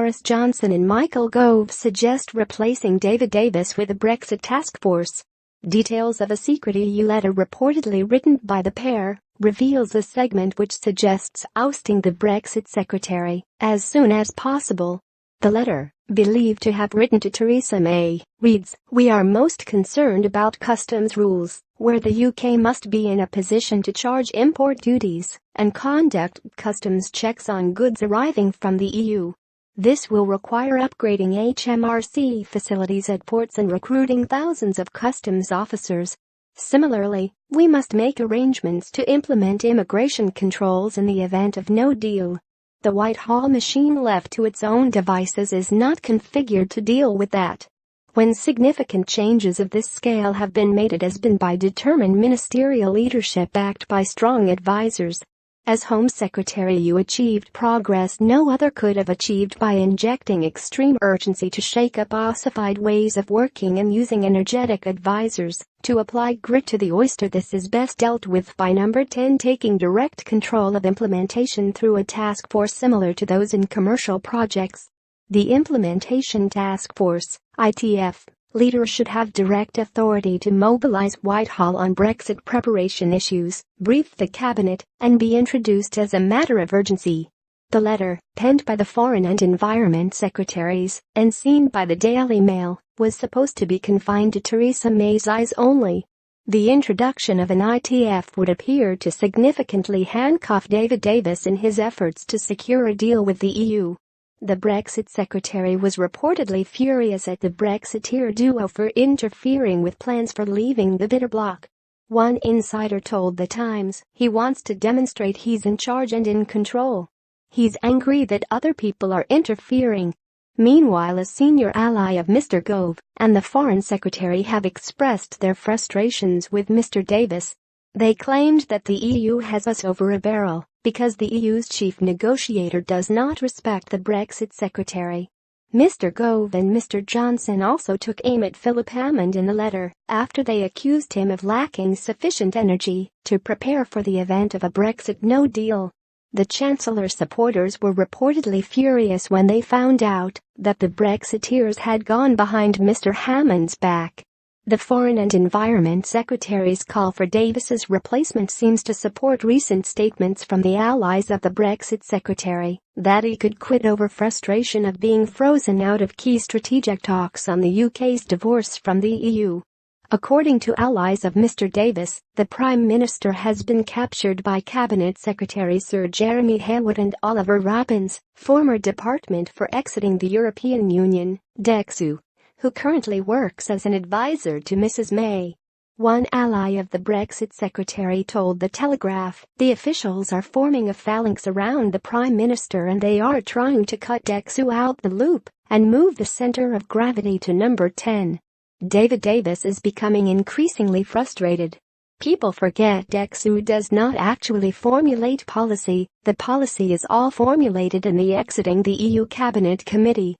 Boris Johnson and Michael Gove suggest replacing David Davis with a Brexit task force. Details of a secret EU letter reportedly written by the pair reveals a segment which suggests ousting the Brexit Secretary as soon as possible. The letter, believed to have written to Theresa May, reads, "We are most concerned about customs rules, where the UK must be in a position to charge import duties and conduct customs checks on goods arriving from the EU. This will require upgrading HMRC facilities at ports and recruiting thousands of customs officers. Similarly, we must make arrangements to implement immigration controls in the event of no deal. The Whitehall machine left to its own devices is not configured to deal with that. When significant changes of this scale have been made, it has been by determined ministerial leadership backed by strong advisors. As Home Secretary, you achieved progress no other could have achieved by injecting extreme urgency to shake up ossified ways of working and using energetic advisors to apply grit to the oyster. This is best dealt with by Number 10 taking direct control of implementation through a task force similar to those in commercial projects. The Implementation Task Force, ITF, leader should have direct authority to mobilize Whitehall on Brexit preparation issues, brief the cabinet, and be introduced as a matter of urgency." The letter, penned by the Foreign and Environment Secretaries and seen by the Daily Mail, was supposed to be confined to Theresa May's eyes only. The introduction of an ITF would appear to significantly handcuff David Davis in his efforts to secure a deal with the EU. The Brexit Secretary was reportedly furious at the Brexiteer duo for interfering with plans for leaving the bitter bloc. One insider told The Times he wants to demonstrate he's in charge and in control. He's angry that other people are interfering. Meanwhile, a senior ally of Mr. Gove and the Foreign Secretary have expressed their frustrations with Mr. Davis. They claimed that the EU has us over a barrel because the EU's chief negotiator does not respect the Brexit Secretary. Mr. Gove and Mr. Johnson also took aim at Philip Hammond in the letter after they accused him of lacking sufficient energy to prepare for the event of a Brexit no deal. The Chancellor's supporters were reportedly furious when they found out that the Brexiteers had gone behind Mr. Hammond's back. The Foreign and Environment Secretary's call for Davis's replacement seems to support recent statements from the allies of the Brexit Secretary that he could quit over frustration of being frozen out of key strategic talks on the UK's divorce from the EU. According to allies of Mr. Davis, the Prime Minister has been captured by Cabinet Secretary Sir Jeremy Haywood and Oliver Robbins, former Department for Exiting the European Union, DEXU, who currently works as an advisor to Mrs. May. One ally of the Brexit Secretary told The Telegraph, "The officials are forming a phalanx around the Prime Minister and they are trying to cut DEXU out the loop and move the centre of gravity to Number 10. David Davis is becoming increasingly frustrated. People forget DEXU does not actually formulate policy. The policy is all formulated in the Exiting the EU Cabinet Committee.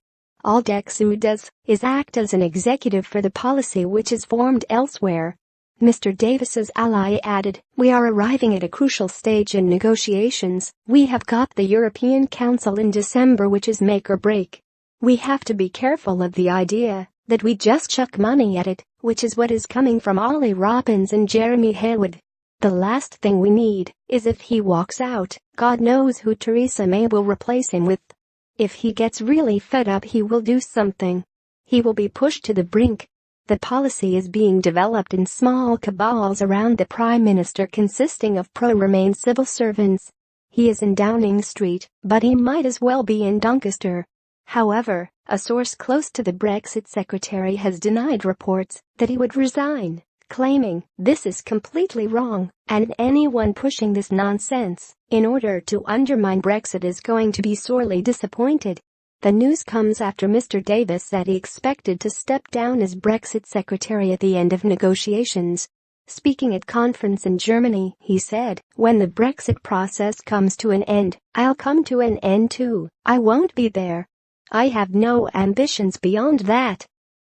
All DEXU does is act as an executive for the policy which is formed elsewhere." Mr. Davis's ally added, "We are arriving at a crucial stage in negotiations. We have got the European Council in December which is make or break. We have to be careful of the idea that we just chuck money at it, which is what is coming from Ollie Robbins and Jeremy Haywood. The last thing we need is if he walks out, God knows who Theresa May will replace him with. If he gets really fed up, he will do something. He will be pushed to the brink." The policy is being developed in small cabals around the Prime Minister consisting of pro-Remain civil servants. He is in Downing Street, but he might as well be in Doncaster. However, a source close to the Brexit Secretary has denied reports that he would resign, claiming, "This is completely wrong, and anyone pushing this nonsense in order to undermine Brexit is going to be sorely disappointed." The news comes after Mr. Davis said he expected to step down as Brexit Secretary at the end of negotiations. Speaking at conference in Germany, he said, "When the Brexit process comes to an end, I'll come to an end too. I won't be there. I have no ambitions beyond that."